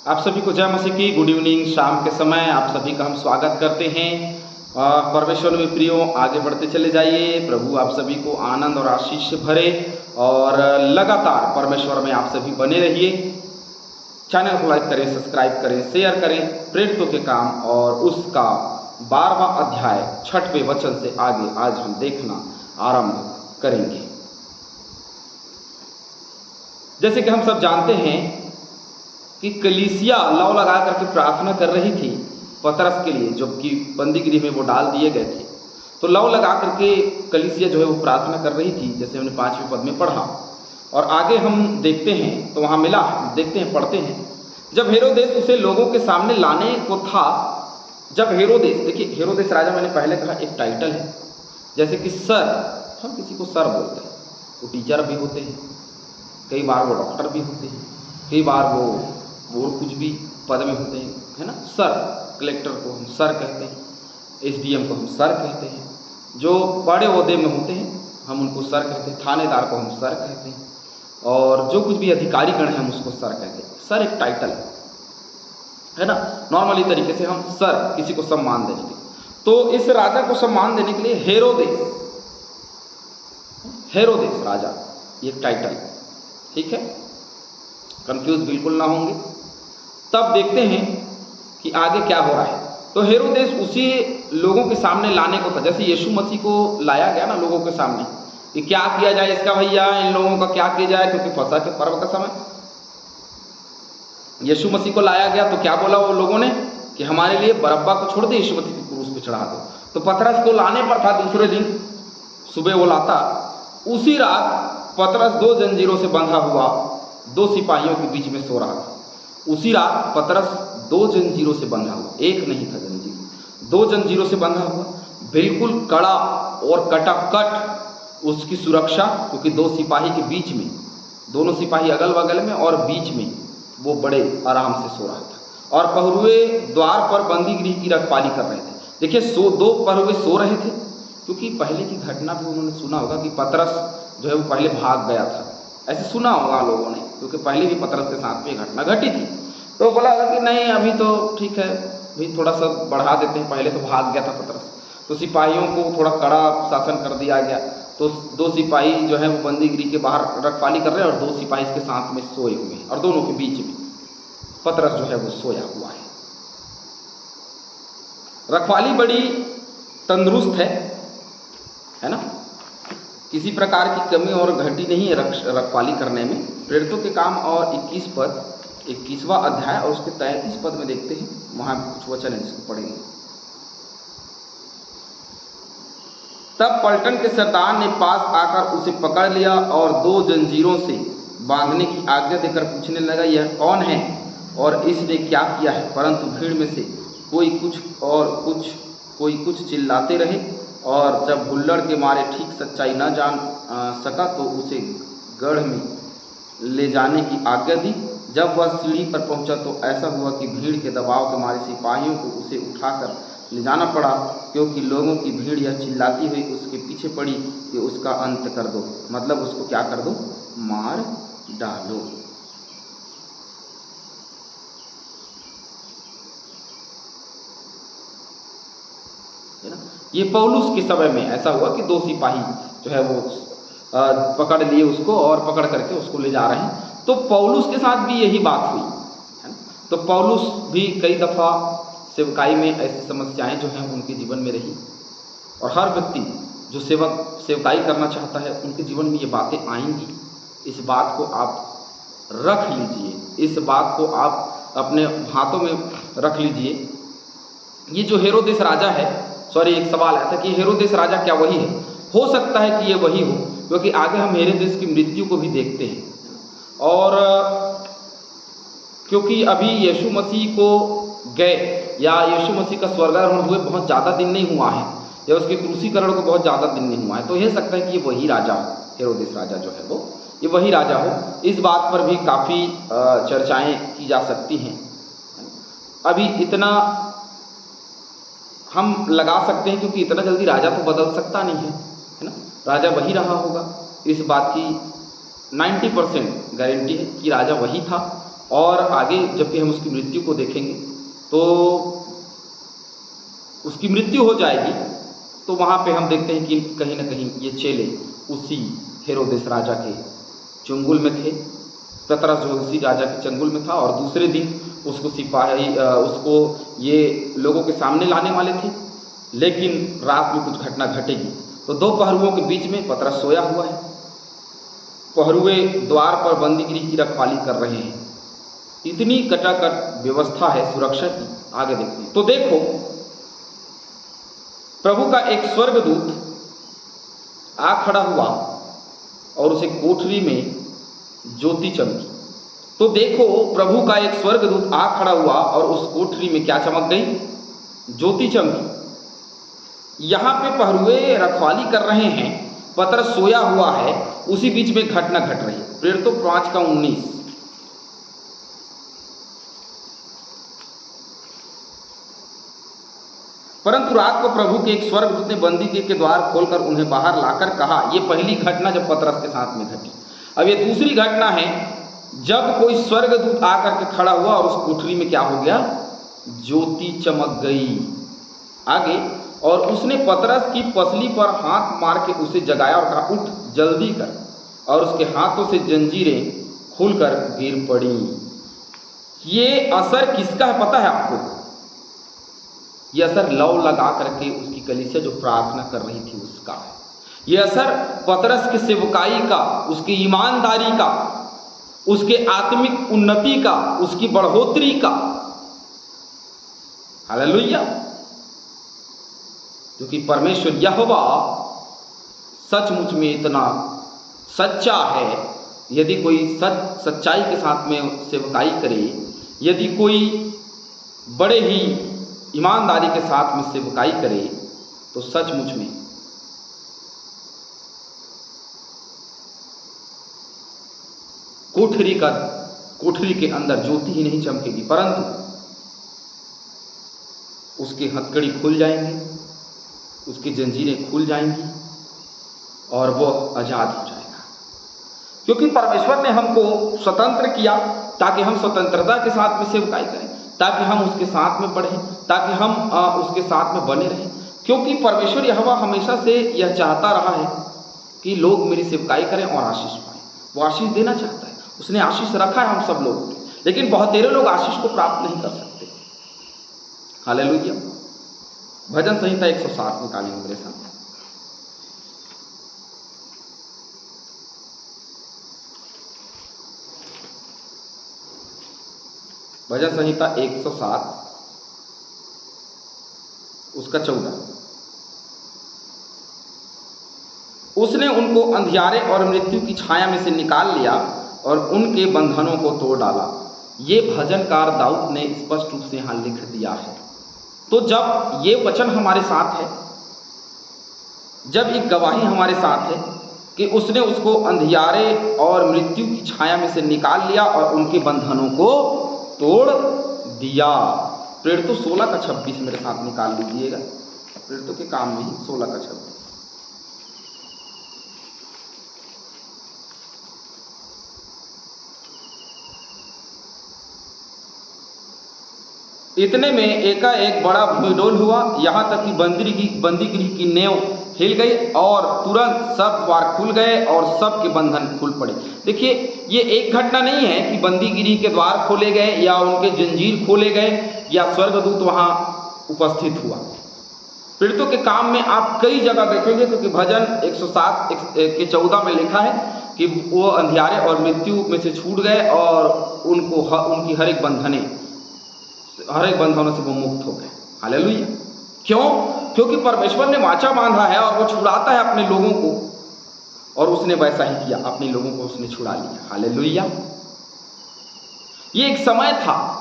आप सभी को जय मसीह की गुड इवनिंग। शाम के समय आप सभी का हम स्वागत करते हैं। परमेश्वर में प्रियो, आगे बढ़ते चले जाइए। प्रभु आप सभी को आनंद और आशीष से भरे और लगातार परमेश्वर में आप सभी बने रहिए। चैनल को लाइक करें, सब्सक्राइब करें, शेयर करें। प्रेरितों के काम और उसका 12वां अध्याय 6वें वचन से आगे आज हम देखना आरंभ करेंगे। जैसे कि हम सब जानते हैं कि कलीसिया लौ लगा करके प्रार्थना कर रही थी पतरस के लिए, जबकि बंदी गृह में वो डाल दिए गए थे। तो लौ लगा करके कलीसिया जो है वो प्रार्थना कर रही थी, जैसे हमने 5वें पद में पढ़ा। और आगे हम देखते हैं तो वहाँ मिला, देखते हैं, पढ़ते हैं। जब हेरोदेस उसे लोगों के सामने लाने को था, जब हेरोदेस, देखिए हेरोदेस राजा मैंने पहले कहा एक टाइटल है, जैसे कि सर, हम किसी को सर बोलते हैं। वो टीचर भी होते हैं, कई बार वो डॉक्टर भी होते हैं, कई बार वो कुछ भी पद में होते हैं, है ना। सर, कलेक्टर को हम सर कहते हैं, एसडीएम को हम सर कहते हैं, जो बड़े ओहदे में होते हैं हम उनको सर कहते हैं, थानेदार को हम सर कहते हैं, और जो कुछ भी अधिकारीगण हैं हम उसको सर कहते हैं। सर एक टाइटल है ना। नॉर्मली तरीके से हम सर, किसी को सम्मान देने के लिए। तो इस राजा को सम्मान देने के लिए हेरोदेस राजा, ये टाइटल, ठीक है, कंफ्यूज बिल्कुल ना होंगे। तब देखते हैं कि आगे क्या हो रहा है। तो हेरोदेस उसी लोगों के सामने लाने को था, जैसे यीशु मसीह को लाया गया ना लोगों के सामने कि क्या किया जाए इसका, भैया इन लोगों का क्या किया जाए, क्योंकि फसह के पर्व का समय यीशु मसीह को लाया गया। तो क्या बोला वो लोगों ने कि हमारे लिए बरअब्बा को छोड़ दे, यीशु मसीह को क्रूस पे चढ़ा दो। तो पतरस को लाने पर था, दूसरे दिन सुबह वो लाता। उसी रात पतरस 2 जंजीरों से बंधा हुआ 2 सिपाहियों के बीच में सो रहा था। उसी रात पतरस 2 जंजीरों से बंधा हुआ, एक नहीं था जंजीर, 2 जंजीरों से बंधा हुआ, बिल्कुल कड़ा और कटाकट उसकी सुरक्षा, क्योंकि 2 सिपाही के बीच में, दोनों सिपाही अगल बगल में और बीच में वो बड़े आराम से सो रहा था। और पहरुए द्वार पर बंदी गृह की रखवाली कर रहे थे। देखिए 2 पहरुए सो रहे थे, क्योंकि पहले की घटना भी उन्होंने सुना होगा कि पतरस जो है वो पहले भाग गया था, ऐसे सुना होगा लोगों ने, क्योंकि पहले भी पतरस के साथ में घटना घटी थी। तो बोला कि नहीं अभी तो ठीक है, भाई थोड़ा सा बढ़ा देते हैं, पहले तो भाग गया था पतरस। तो सिपाहियों को थोड़ा कड़ा शासन कर दिया गया। तो 2 सिपाही जो है वो बंदी गृह के बाहर रखवाली कर रहे हैं और 2 सिपाही इसके साथ में सोए हुए हैं, और दोनों के बीच में पतरस जो है वो सोया हुआ है। रखवाली बड़ी तंदुरुस्त है ना, किसी प्रकार की कमी और घटी नहीं है रखवाली करने में। प्रेरितों के काम और 21वां अध्याय और उसके 33 पद में देखते हैं, वहां कुछ वचन है जिसको पढ़ेंगे। तब पलटन के सरदार ने पास आकर उसे पकड़ लिया और 2 जंजीरों से बांधने की आज्ञा देकर पूछने लगा, यह कौन है और इसने क्या किया है। परंतु भीड़ में से कोई कुछ चिल्लाते रहे, और जब हुल्लड़ के मारे ठीक सच्चाई न जान सका तो उसे गढ़ में ले जाने की आज्ञा दी। जब वह सीढ़ी पर पहुंचा तो ऐसा हुआ कि भीड़ के दबाव के मारे सिपाहियों को उसे उठाकर ले जाना पड़ा, क्योंकि लोगों की भीड़ यह चिल्लाती हुई उसके पीछे पड़ी कि उसका अंत कर दो, मतलब उसको क्या कर दो, मार डालो। है ना। ये पौलुस के समय में ऐसा हुआ कि 2 सिपाही जो है वो पकड़ लिए उसको और पकड़ करके उसको ले जा रहे हैं। तो पौलुस के साथ भी यही बात हुई, है ना। तो पौलुस भी कई दफ़ा सेवकाई में ऐसी समस्याएं जो हैं उनके जीवन में रही, और हर व्यक्ति जो सेवकाई करना चाहता है उनके जीवन में ये बातें आएंगी। इस बात को आप रख लीजिए, इस बात को आप अपने हाथों में रख लीजिए। ये जो हेरोदेस राजा है, सॉरी एक सवाल आया था कि हेरोदेस राजा क्या वही है। हो सकता है कि ये वही हो, क्योंकि आगे हम हेरोदेस की मृत्यु को भी देखते हैं। और क्योंकि अभी यीशु मसीह को गए या यीशु मसीह का स्वर्गारोहण हुए बहुत ज़्यादा दिन नहीं हुआ है, या उसके क्रूसीकरण को बहुत ज़्यादा दिन नहीं हुआ है, तो यह सकता है कि ये वही राजा हो, हेरोदेस राजा जो है वो ये वही राजा हो। इस बात पर भी काफ़ी चर्चाएं की जा सकती हैं। अभी इतना हम लगा सकते हैं क्योंकि इतना जल्दी राजा तो बदल सकता नहीं है ना। राजा वही रहा होगा, इस बात की 90% गारंटी है कि राजा वही था। और आगे जबकि हम उसकी मृत्यु को देखेंगे तो उसकी मृत्यु हो जाएगी, तो वहाँ पे हम देखते हैं कि कहीं ना कहीं ये चेले उसी हेरोदेस राजा के चंगुल में थे। पतरस जो उसी राजा के चंगुल में था और दूसरे दिन उसको सिपाही उसको ये लोगों के सामने लाने वाले थे, लेकिन रात में कुछ घटना घटेगी। तो दो पहरुओं के बीच में पतरस सोया हुआ है, पहरुए द्वार पर बंदीगिरी की रखवाली कर रहे हैं। इतनी कटाकट व्यवस्था है सुरक्षा की। आगे देखते हैं तो देखो प्रभु का एक स्वर्गदूत आ खड़ा हुआ और उसे कोठरी में ज्योति चमकी। तो देखो प्रभु का एक स्वर्गदूत आ खड़ा हुआ और उस कोठरी में क्या चमक गई? ज्योति चमकी। यहाँ पे पहरुए रखवाली कर रहे हैं, पतरस सोया हुआ है, उसी बीच में घटना घट रही है। प्रेरितों 5:19। परंतु रात को प्रभु के एक स्वर्गदूत ने बंदी के द्वार खोलकर उन्हें बाहर लाकर कहा। ये पहली घटना जब पतरस के साथ में घटी। अब ये दूसरी घटना है जब कोई स्वर्गदूत आकर के खड़ा हुआ और उस कोठरी में क्या हो गया? ज्योति चमक गई। आगे, और उसने पतरस की पसली पर हाथ मार के उसे जगाया और कहा, उठ जल्दी कर। और उसके हाथों से जंजीरें खुलकर गिर पड़ी। ये असर किसका है पता है आपको? ये असर लौ लगा करके उसकी कलीसिया जो प्रार्थना कर रही थी उसका है। ये असर पतरस के सेवकाई का, उसकी ईमानदारी का, उसके आत्मिक उन्नति का, उसकी बढ़ोतरी का। हालेलुया। क्योंकि परमेश्वर यहोवा सचमुच में इतना सच्चा है। यदि कोई सच्चाई के साथ में सेवकाई करे, यदि कोई बड़े ही ईमानदारी के साथ में सेवकाई करे, तो सचमुच में कोठरी के अंदर ज्योति ही नहीं चमकेगी, परंतु उसकी हथकड़ी खुल जाएंगी, उसकी जंजीरें खुल जाएंगी और वह आजाद हो जाएगा। क्योंकि परमेश्वर ने हमको स्वतंत्र किया ताकि हम स्वतंत्रता के साथ में सेवकाई करें, ताकि हम उसके साथ में बढ़ें, ताकि हम उसके साथ में बने रहें। क्योंकि परमेश्वर यहोवा हमेशा से यह चाहता रहा है कि लोग मेरी सेवकाई करें और आशीष पाएं। वो आशीष देना चाहता है, उसने आशीष रखा है हम सब लोगों को, लेकिन बहुत तेरे लोग आशीष को प्राप्त नहीं कर सकते। हालेलुया। भजन संहिता 107 निकालेंगे मेरे सामने। भजन संहिता 107 उसका 14। उसने उनको अंधियारे और मृत्यु की छाया में से निकाल लिया और उनके बंधनों को तोड़ डाला। ये भजनकार दाऊद ने स्पष्ट रूप से यहां लिख दिया है। तो जब ये वचन हमारे साथ है, जब एक गवाही हमारे साथ है कि उसने उसको अंधियारे और मृत्यु की छाया में से निकाल लिया और उनके बंधनों को तोड़ दिया। प्रेरितों 16:26 मेरे साथ निकाल लीजिएगा। प्रेरितों के काम में ही 16:26। इतने में एकाएक बड़ा भूमिडोल हुआ, यहाँ तक कि बंदीगृह की नेव हिल गई और तुरंत सब द्वार खुल गए और सब के बंधन खुल पड़े। देखिए, ये एक घटना नहीं है कि बंदीगृह के द्वार खोले गए या उनके जंजीर खोले गए या स्वर्गदूत वहाँ उपस्थित हुआ। पीड़ितों के काम में आप कई जगह देखेंगे, क्योंकि भजन 107 के 14 में लिखा है कि वो अंधियारे और मृत्यु में से छूट गए और उनको उनकी हर एक बंधनों से वो मुक्त हो गए। हालेलुया। क्यों? क्योंकि परमेश्वर ने वाचा बांधा है और वो छुड़ाता है अपने लोगों को, और उसने वैसा ही किया, अपने लोगों को उसने छुड़ा लिया। हालेलुया। ये एक समय था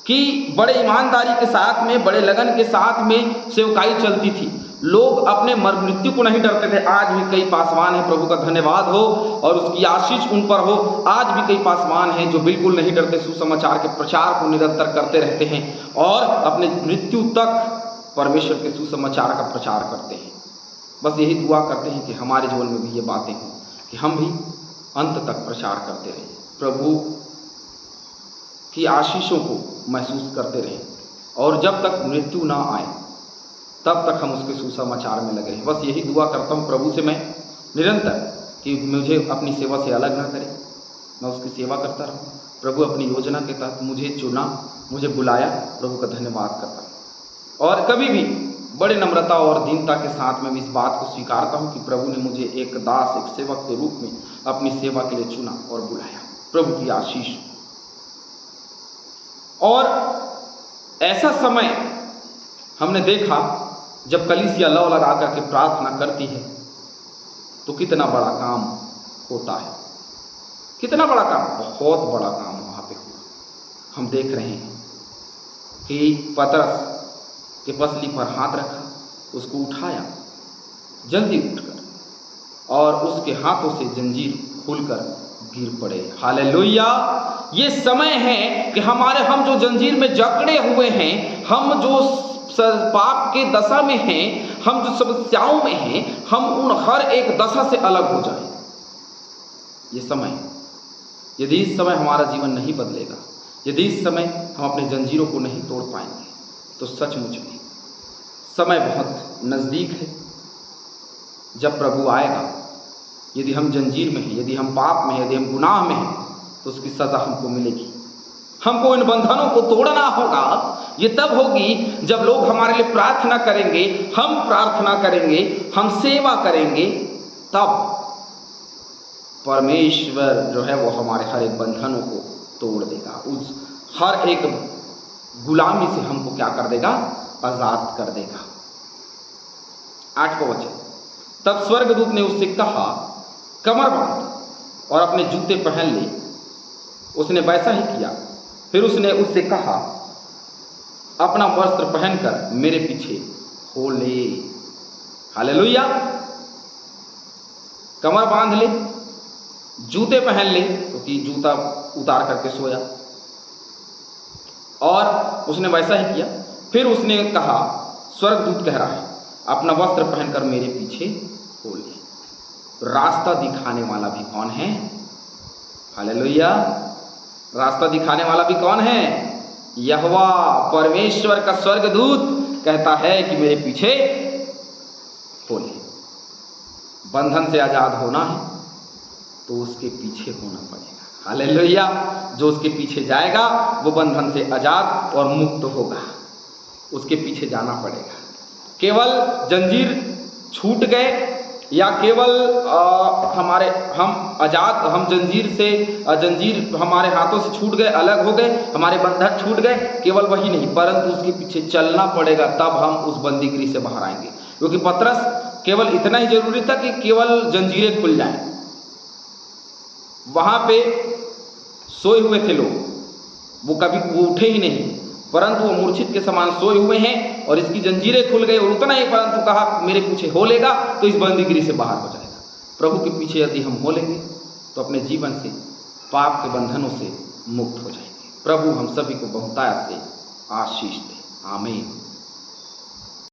कि बड़े ईमानदारी के साथ में, बड़े लगन के साथ में सेवकाई चलती थी। लोग अपने मृत्यु को नहीं डरते थे। आज भी कई पासवान हैं, प्रभु का धन्यवाद हो और उसकी आशीष उन पर हो। आज भी कई पासवान हैं जो बिल्कुल नहीं डरते, सुसमाचार के प्रचार को निरंतर करते रहते हैं और अपने मृत्यु तक परमेश्वर के सुसमाचार का प्रचार करते हैं। बस यही दुआ करते हैं कि हमारे जीवन में भी ये बातें हों कि हम भी अंत तक प्रचार करते रहें। प्रभु की आशीषों को महसूस करते रहें, और जब तक मृत्यु ना आए तब तक हम उसके सुसमाचार में लगे हैं। बस यही दुआ करता हूँ प्रभु से मैं निरंतर कि मुझे अपनी सेवा से अलग ना करे, मैं उसकी सेवा करता रहूँ। प्रभु अपनी योजना के तहत मुझे चुना, मुझे बुलाया, प्रभु का धन्यवाद करता हूँ। और कभी भी बड़े नम्रता और दीनता के साथ मैं इस बात को स्वीकारता हूँ कि प्रभु ने मुझे एक दास, एक सेवक के रूप में अपनी सेवा के लिए चुना और बुलाया। प्रभु की आशीष। और ऐसा समय हमने देखा जब कलीसिया लौ लगा करके प्रार्थना करती है तो कितना बड़ा काम होता है, कितना बड़ा काम, बहुत बड़ा काम वहाँ पे हुआ। हम देख रहे हैं कि पतरस के पसली पर हाथ रखा, उसको उठाया जल्दी उठकर, और उसके हाथों से जंजीर खुलकर गिर पड़े। हालेलुया। ये समय है कि हम जो जंजीर में जकड़े हुए हैं, हम जो पाप के दशा में हैं, हम जो समस्याओं में हैं, हम उन हर एक दशा से अलग हो जाएं। ये समय, यदि इस समय हमारा जीवन नहीं बदलेगा, यदि इस समय हम अपने जंजीरों को नहीं तोड़ पाएंगे, तो सचमुच में समय बहुत नज़दीक है जब प्रभु आएगा। यदि हम जंजीर में हैं, यदि हम पाप में हैं, यदि हम गुनाह में हैं, तो उसकी सज़ा हमको मिलेगी। हमको इन बंधनों को तोड़ना होगा। ये तब होगी जब लोग हमारे लिए प्रार्थना करेंगे, हम प्रार्थना करेंगे, हम सेवा करेंगे, तब परमेश्वर जो है वो हमारे हर एक बंधनों को तोड़ देगा। उस हर एक गुलामी से हमको क्या कर देगा? आज़ाद कर देगा। 8वां वचन, तब स्वर्गदूत ने उससे कहा, कमर बांध और अपने जूते पहन ले। उसने वैसा ही किया। फिर उसने उससे कहा, अपना वस्त्र पहनकर मेरे पीछे हो ले। हालेलुया। कमर बांध ले, जूते पहन ले, क्योंकि जूता उतार करके सोया, और उसने वैसा ही किया। फिर उसने कहा, स्वर्गदूत कह रहा है, अपना वस्त्र पहनकर मेरे पीछे हो ले। रास्ता दिखाने वाला भी कौन है? हालेलुया। रास्ता दिखाने वाला भी कौन है? यहोवा, परमेश्वर का स्वर्गदूत कहता है कि मेरे पीछे हो ले। बंधन से आजाद होना है तो उसके पीछे होना पड़ेगा। हालेलुया। जो उसके पीछे जाएगा वो बंधन से आजाद और मुक्त होगा। उसके पीछे जाना पड़ेगा। केवल जंजीर छूट गए या केवल हम जंजीर हमारे हाथों से छूट गए, अलग हो गए, हमारे बंधन छूट गए, केवल वही नहीं, परंतु उसके पीछे चलना पड़ेगा, तब हम उस बंदीगिरी से बाहर आएंगे। क्योंकि पतरस केवल इतना ही जरूरी था कि केवल जंजीरें खुल जाएं। वहां पे सोए हुए थे लोग, वो उठे ही नहीं, परंतु वो मूर्छित के समान सोए हुए हैं, और इसकी जंजीरें खुल गई, और उतना ही, परंतु कहा मेरे पीछे हो लेगा तो इस बंदीगिरी से बाहर हो जाएगा। प्रभु के पीछे यदि हम हो लेंगे तो अपने जीवन से, पाप के बंधनों से मुक्त हो जाएंगे। प्रभु हम सभी को बहुतायत से आशीष दे। आमीन।